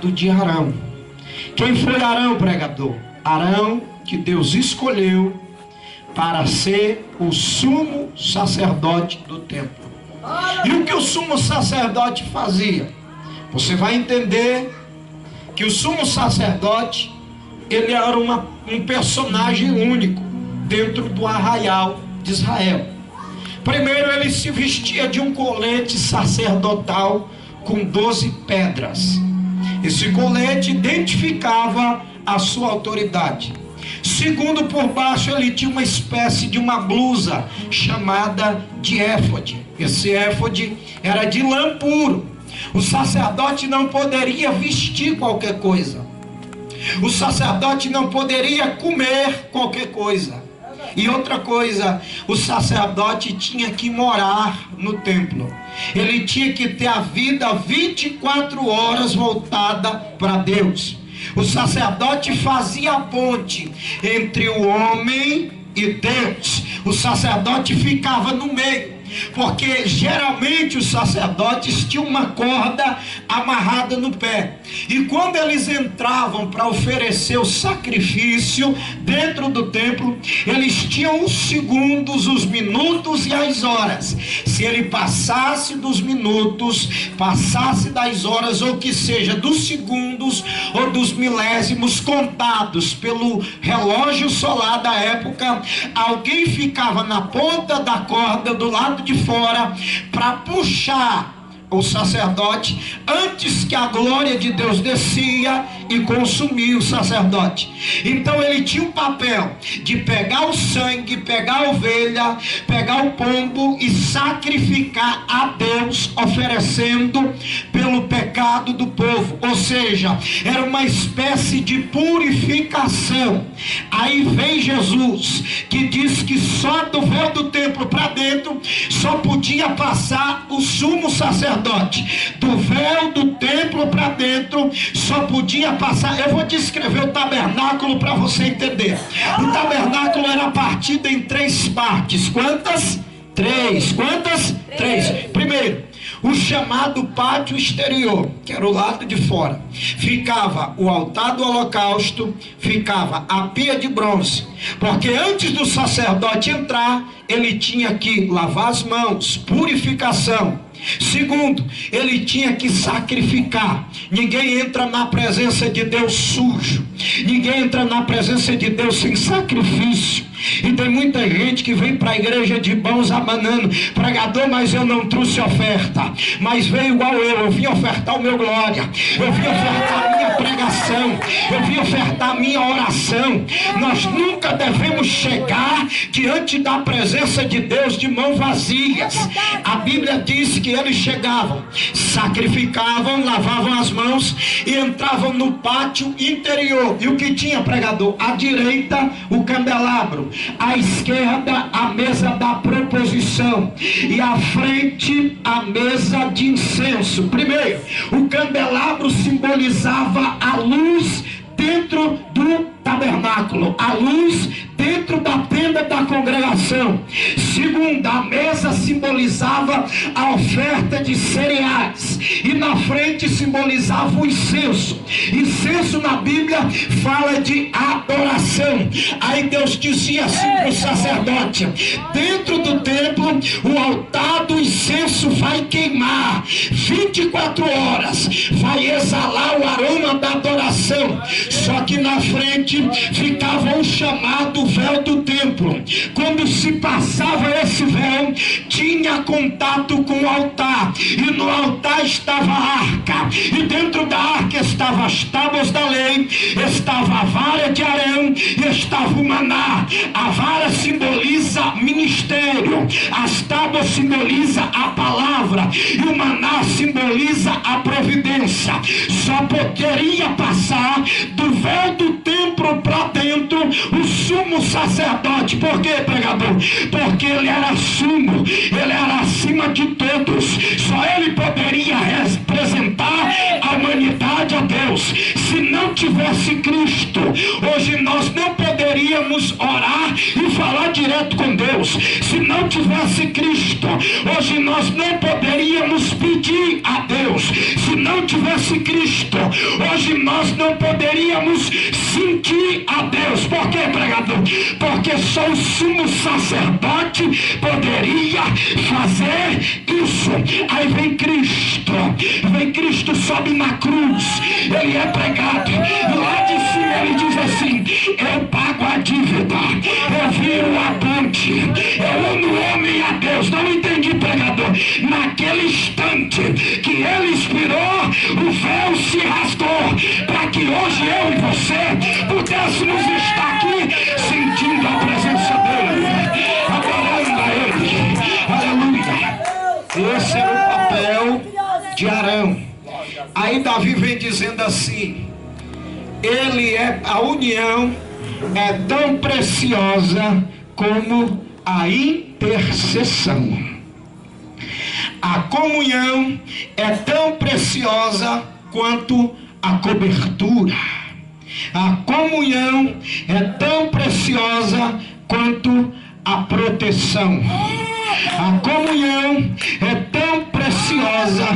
de Arão. Quem foi Arão, pregador? Arão, que Deus escolheu para ser o sumo sacerdote do templo. E o que o sumo sacerdote fazia? Você vai entender que o sumo sacerdote, ele era um personagem único dentro do arraial de Israel. Primeiro, ele se vestia de um colete sacerdotal com 12 pedras. Esse colete identificava a sua autoridade. Segundo, por baixo ele tinha uma espécie de uma blusa chamada de éfode. Esse éfode era de lã puro. O sacerdote não poderia vestir qualquer coisa. O sacerdote não poderia comer qualquer coisa. E outra coisa, o sacerdote tinha que morar no templo. Ele tinha que ter a vida 24 horas voltada para Deus. O sacerdote fazia a ponte entre o homem e Deus. O sacerdote ficava no meio, porque geralmente os sacerdotes tinham uma corda amarrada no pé, e quando eles entravam para oferecer o sacrifício dentro do templo, eles tinham os segundos, os minutos e as horas. Se ele passasse dos minutos, passasse das horas, ou que seja dos segundos ou dos milésimos contados pelo relógio solar da época, alguém ficava na ponta da corda do lado de fora para puxar o sacerdote antes que a glória de Deus descia e consumia o sacerdote. Então ele tinha um papel de pegar o sangue, pegar a ovelha, pegar o pombo e sacrificar a Deus, oferecendo pelo pecado do povo. Ou seja, era uma espécie de purificação. Aí vem Jesus, que diz que só do véu do templo para dentro só podia passar o sumo sacerdote. Do véu do templo para dentro só podia passar. Eu vou descrever o tabernáculo para você entender. O tabernáculo era partido em 3 partes. Quantas? 3. Quantas? 3. Primeiro, o chamado pátio exterior, que era o lado de fora, ficava o altar do holocausto, ficava a pia de bronze, porque antes do sacerdote entrar, ele tinha que lavar as mãos, purificação. Segundo, ele tinha que sacrificar. Ninguém entra na presença de Deus sujo. Ninguém entra na presença de Deus sem sacrifício. E tem muita gente que vem para a igreja de mãos abanando: pregador, mas eu não trouxe oferta. Mas veio igual eu vim ofertar o meu glória, eu vim ofertar a minha pregação, eu vim ofertar a minha oração. Nós nunca devemos chegar diante da presença de Deus de mãos vazias. A Bíblia diz que eles chegavam, sacrificavam, lavavam as mãos e entravam no pátio interior. E o que tinha, pregador? À direita o candelabro, à esquerda a mesa da proposição e à frente a mesa de incenso. Primeiro, o candelabro simbolizava a luz dentro do tabernáculo, a luz dentro da tenda da congregação. Segundo, a mesa simbolizava a oferta de cereais e na frente simbolizava o incenso. Incenso na Bíblia fala de adoração. Aí Deus dizia assim para o sacerdote: dentro do templo o altar do incenso vai queimar 24 horas, vai exalar o aroma da adoração. Só que na frente ficava o chamado véu do templo. Quando se passava esse véu, tinha contato com o altar, e no altar estava a arca, e dentro da arca estavam as tábuas da lei, estava a vara de Arão e estava o maná. A vara simboliza ministério, as tábuas simboliza a palavra e o maná simboliza a providência. Só poderia passar do véu do templo para dentro o sumo sacerdote. Por quê, pregador? Porque ele era sumo, ele era acima de todos. Só ele poderia representar a humanidade a Deus. Se não tivesse Cristo, hoje nós não poderíamos poderíamos orar e falar direto com Deus. Se não tivesse Cristo, hoje nós não poderíamos pedir a Deus. Se não tivesse Cristo, hoje nós não poderíamos sentir a Deus. Por quê, pregador? Porque só o sumo sacerdote poderia fazer isso. Aí vem Cristo, sobe na cruz, ele é pregado, e lá de cima ele diz assim: eu pago a dívida, eu viro a ponte, eu uno o homem a Deus. Não entendi, pregador? Naquele instante que ele expirou, o véu se rasgou, para que hoje eu e você pudéssemos estar aqui sentindo a presença dele, adorando a ele. Aleluia. Esse era o papel de Arão. Aí Davi vem dizendo assim: a união é tão preciosa como a intercessão. A comunhão é tão preciosa quanto a cobertura. A comunhão é tão preciosa quanto a proteção. A comunhão é tão preciosa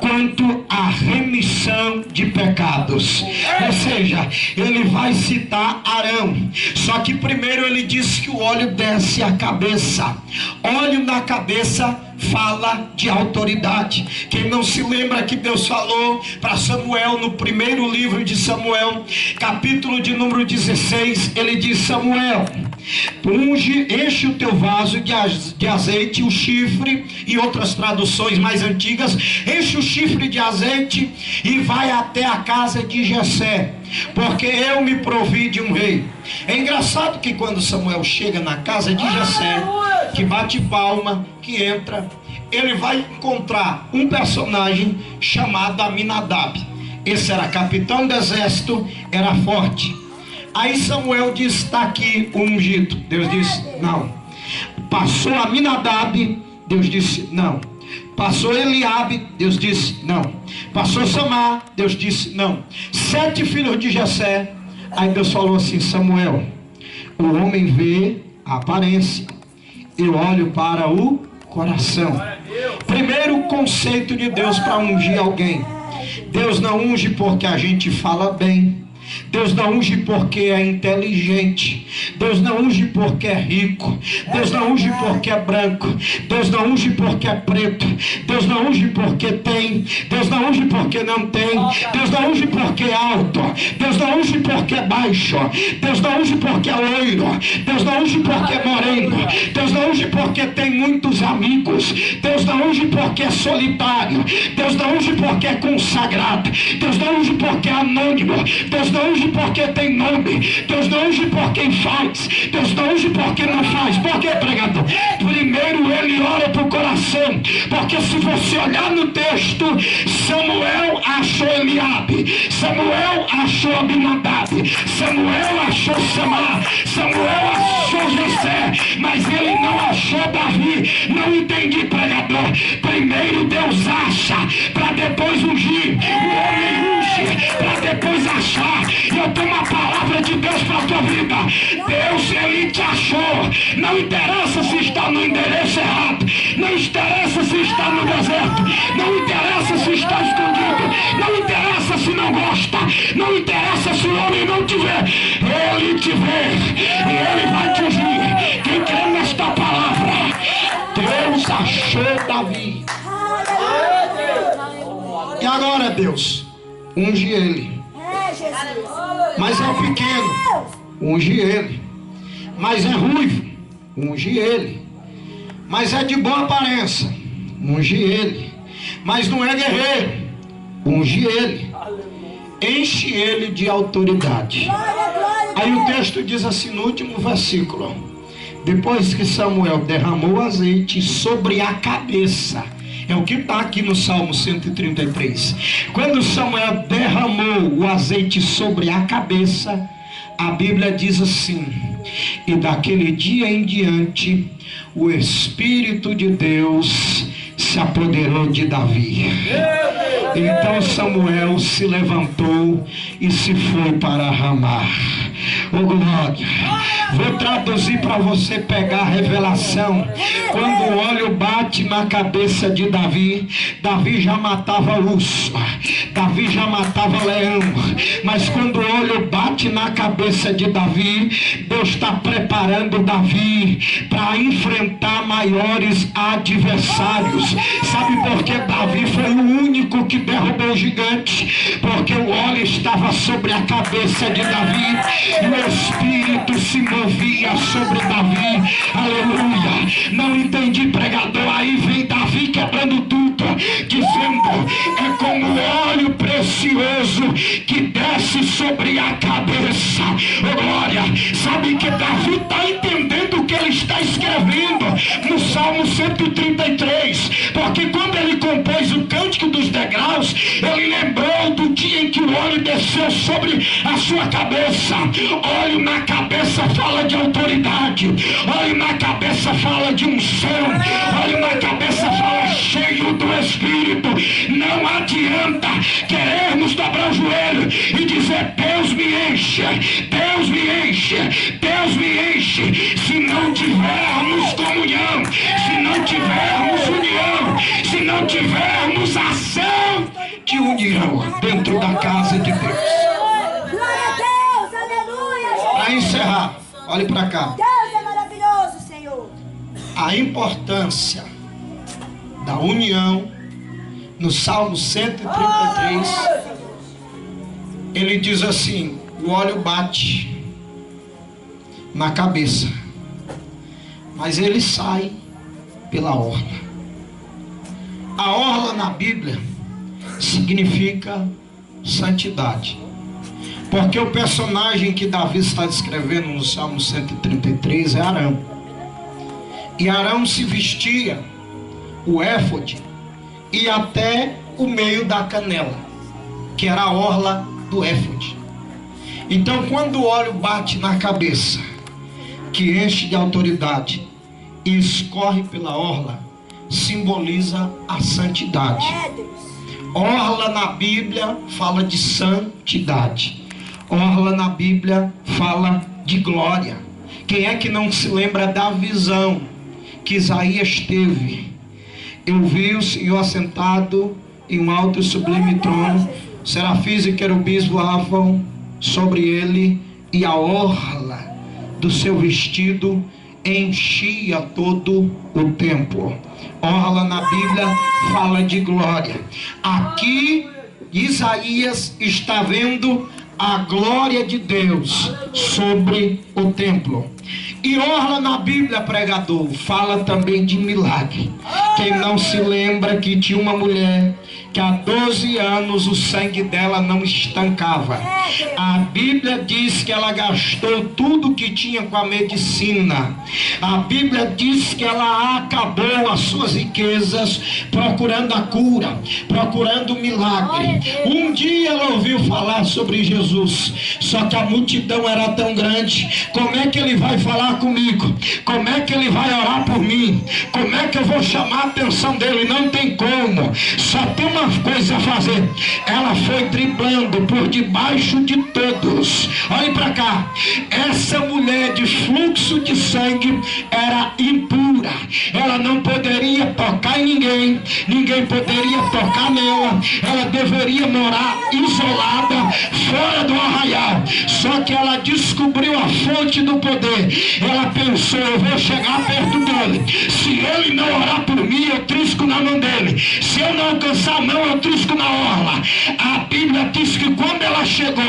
quanto a remissão de pecados. Ou seja, ele vai citar Arão. Só que primeiro ele diz que o óleo desce a cabeça. Óleo na cabeça fala de autoridade. Quem não se lembra que Deus falou para Samuel no primeiro livro de Samuel, capítulo de número 16, ele diz: Samuel, enche o teu vaso de azeite, o chifre, e outras traduções mais antigas, enche o chifre de azeite e vai até a casa de Jessé, porque eu me provi de um rei. É engraçado que quando Samuel chega na casa de Jessé, que bate palma, que entra, ele vai encontrar um personagem chamado Aminadab. Esse era capitão do exército, era forte. Aí Samuel diz: está aqui o ungido. Deus disse: não. Passou Aminadab, Deus disse: não. Passou Eliabe, Deus disse: não. Passou Samar, Deus disse: não. 7 filhos de Jessé. Aí Deus falou assim: Samuel, o homem vê a aparência, eu olho para o coração. Primeiro conceito de Deus para ungir alguém: Deus não unge porque a gente fala bem, Deus não unge porque é inteligente, Deus não unge porque é rico, Deus não unge porque é branco, Deus não unge porque é preto, Deus não unge porque tem, Deus não unge porque não tem, Deus não unge porque é alto, Deus não unge porque é baixo, Deus não unge porque é loiro, Deus não unge porque é moreno, Deus não unge porque tem muitos amigos, Deus não unge porque é solitário, Deus não unge porque é consagrado, Deus não unge porque é anônimo, Deus não unge porque tem nome, Deus não unge por quem faz, Deus não unge por quem não faz. Por que, pregador? Primeiro ele olha para o coração, porque se você olhar no texto, Samuel achou Eliabe, Samuel achou Aminadab, Samuel achou Samar, Samuel achou Jessé, mas ele não achou Davi. Não entendi, pregador. Primeiro Deus acha, para depois ungir. O homem unge, para depois achar. E eu tenho uma palavra de Deus para a tua vida. Deus, ele te achou. Não interessa se está no endereço errado, não interessa se está no deserto, não interessa se está escondido, não interessa se não gosta, não interessa se o homem não te vê. Ele te vê e ele vai te ungir. Quem crê nesta palavra? Deus achou Davi. E agora, Deus, unge ele. Mas é pequeno, unge ele. Mas é ruivo, unge ele. Mas é de boa aparência, unge ele. Mas não é guerreiro, unge ele. Enche ele de autoridade. Aí o texto diz assim no último versículo: depois que Samuel derramou azeite sobre a cabeça. É o que está aqui no Salmo 133. Quando Samuel derramou o azeite sobre a cabeça, a Bíblia diz assim: e daquele dia em diante, o Espírito de Deus se apoderou de Davi. Então Samuel se levantou e se foi para Ramá. Oh, glória. Vou traduzir para você pegar a revelação. Quando o óleo bate na cabeça de Davi, Davi já matava urso, Davi já matava leão. Mas quando o óleo bate na cabeça de Davi, Deus está preparando Davi para enfrentar maiores adversários. Sabe por que Davi foi o único que derrubou o gigante? Porque o óleo estava sobre a cabeça de Davi e o Espírito se movia sobre Davi. Aleluia. Não entendi, pregador. Aí vem Davi quebrando tudo, dizendo: é como óleo precioso que desce sobre a cabeça. Oh, glória. Sabe que Davi está entendendo o que ele está escrevendo no Salmo 133, porque quando ele compôs o Cântico dos Degraus, ele lembrou do dia em que o óleo desceu sobre a sua cabeça. Óleo na cabeça fala de autoridade, óleo na cabeça fala de unção, óleo na cabeça fala cheio do Espírito. Não adianta querermos dobrar o joelho e dizer: Deus me enche, Deus me enche, Deus me enche, se não tivermos comunhão, se não tivermos união, se não tivermos ação de união dentro da casa de Deus. Glória a Deus, aleluia. Para encerrar, olhe para cá. Deus é maravilhoso, Senhor. A importância da união no Salmo 133, ele diz assim: o óleo bate na cabeça, mas ele sai pela orla. A orla na Bíblia significa santidade, porque o personagem que Davi está descrevendo no Salmo 133 é Arão. E Arão se vestia o éfode e até o meio da canela, que era a orla do éfode. Então, quando o óleo bate na cabeça, que enche de autoridade e escorre pela orla, simboliza a santidade. Orla na Bíblia fala de santidade. Orla na Bíblia fala de glória. Quem é que não se lembra da visão que Isaías teve? Eu vi o Senhor assentado em um alto e sublime trono, serafins e querubins voavam sobre ele, e a orla do seu vestido enchia todo o templo. Orla na Bíblia fala de glória. Aqui Isaías está vendo a glória de Deus sobre o templo. E orla na Bíblia, pregador, fala também de milagre. Quem não se lembra que tinha uma mulher que há 12 anos o sangue dela não estancava? A Bíblia diz que ela gastou tudo que tinha com a medicina. A Bíblia diz que ela acabou as suas riquezas procurando a cura, procurando o milagre. Um dia ela ouviu falar sobre Jesus, só que a multidão era tão grande. Como é que ele vai falar comigo? Como é que ele vai orar por mim? Como é que eu vou chamar a atenção dele? Não tem como. Só tem uma coisa a fazer. Ela foi driblando por debaixo de todos. Olhe para cá. Essa mulher de fluxo de sangue era impura. Ela não poderia tocar em ninguém. Ninguém poderia tocar nela. Ela deveria morar isolada, fora do arraial. Só que ela descobriu a fonte do poder. Ela pensou: eu vou chegar perto dele. Se ele não orar por mim, eu trisco na mão dele. Se eu não alcançar a mão, eu trisco na orla. A Bíblia diz que quando ela chegou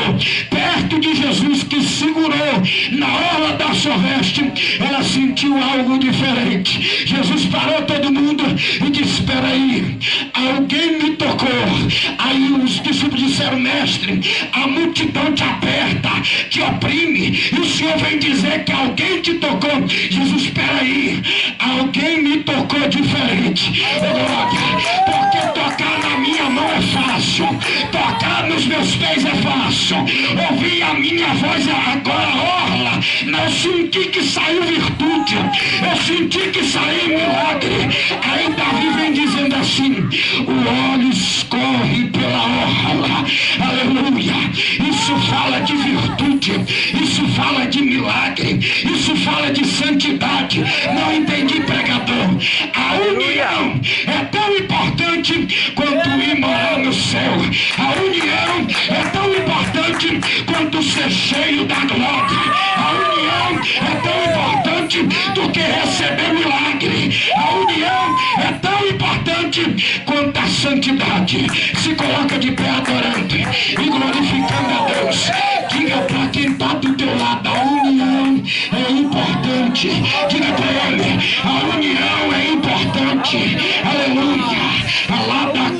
perto de Jesus, que segurou na orla da sua veste, ela sentiu algo diferente. Jesus parou todo mundo e disse: espera aí, alguém me tocou. Aí os discípulos disseram: mestre, a multidão te aperta, te oprime, e o Senhor vem dizer que alguém te tocou. Jesus: espera aí, alguém me tocou diferente. Porque tocar na minha mão é fácil, tocar nos meus pés é fácil, ouvir a minha voz é agora orla. Não senti que saiu virtude, eu senti que saiu milagre. Aí Davi vem dizendo assim: o óleo escorre pela orla, aleluia, Isso fala de virtude, isso fala de milagre, isso fala de santidade. Não entendi, pregador. A união é tão importante quanto ir morar no céu. A união é tão importante quanto ser cheio da glória. A união é tão importante do que receber milagre. A união é tão importante quanto a santidade. Se coloca de pé adorando e glorificando a Deus. Diga para quem está do teu lado, a união é importante. Diga para ele, a união é importante. Aleluia. Alada